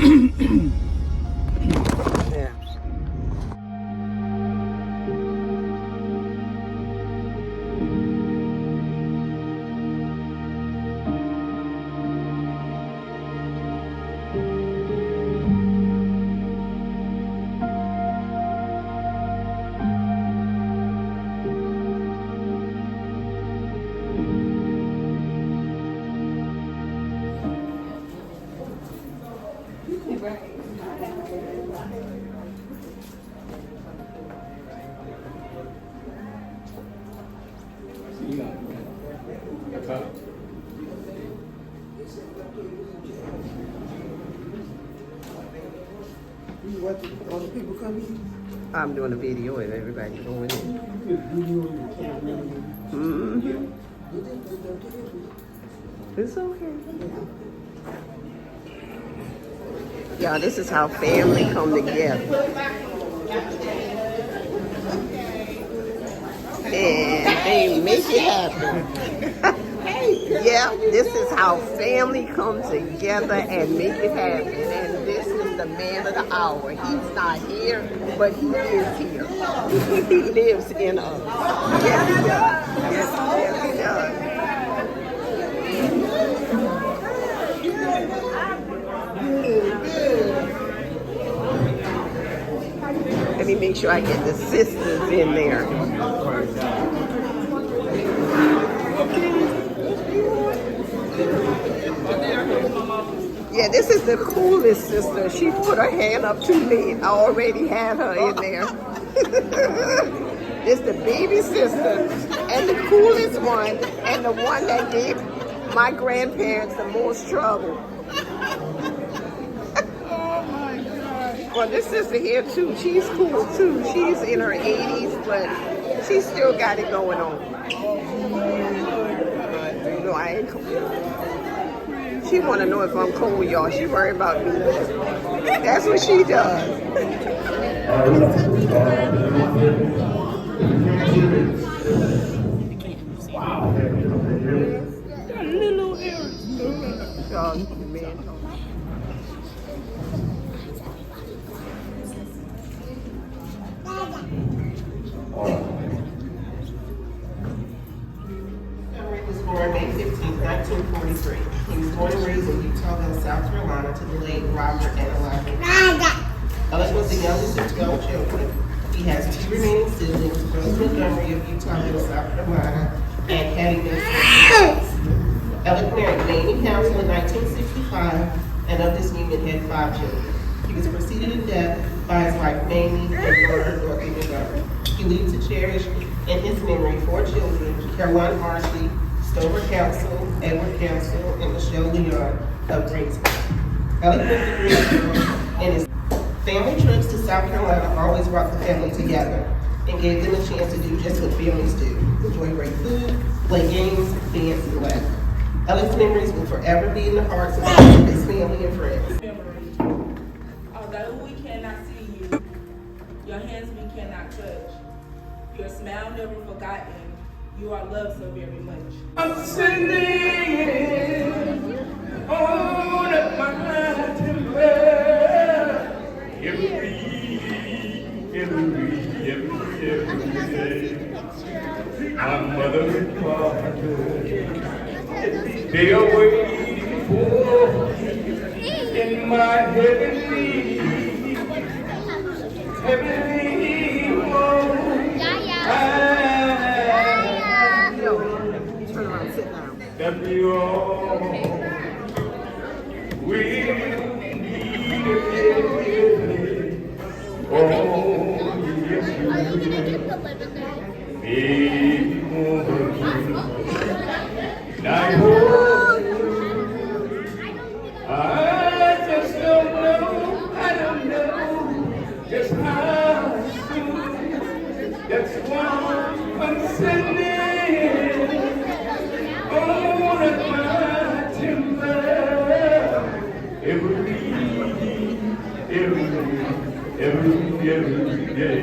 Yeah. What, all the people coming? I'm doing a video and everybody going in. It's okay. Yeah, this is how family come together. And they make it happen. Yeah, this is how family come together and make it happen. And this is the man of the hour. He's not here, but he is here. He lives in us. Yes, he does. Yes, he does. Let me make sure I get the sisters in there. Yeah, this is the coolest sister. She put her hand up to me. I already had her in there. This the baby sister and the coolest one and the one that gave my grandparents the most trouble. Well, this sister here too, she's cool too. She's in her 80s, but she still got it going on. No, I ain't cool. She want to know if I'm cold, y'all. She worry about me. That's what she does. Wow. Little hair. Born May 15, 1943. He was born and raised in Utahville, South Carolina, to the late Robert and Eliza. Ellick was the youngest of 12 children. He has 2 remaining siblings, Braid Montgomery of Utahville, South Carolina, and Hattie Mills. Ellick married Mamie Council in 1965, and of this union had 5 children. He was preceded in death by his wife Mamie and daughter Dorothy Montgomery. He leaves to cherish in his memory 4 children, Caroline Marcy, Stover Council, Edward Council, and Michelle Leon of Greensboro. Ellick went to Greensboro, and his family trips to South Carolina always brought the family together and gave them a chance to do just what families do: enjoy great food, play games, dance, and laugh. Ellick's memories will forever be in the hearts of his family and friends. Although we cannot see you, your hands we cannot touch, your smile never forgotten. You are loved so very much. I'm sending on a mountain every day. My mother and father, they are waiting for in my heavenly home. That we all will need again. Oh, yes, we will. Maybe more. And I hope I just don't know just how soon. That's why I'm sending. Every day.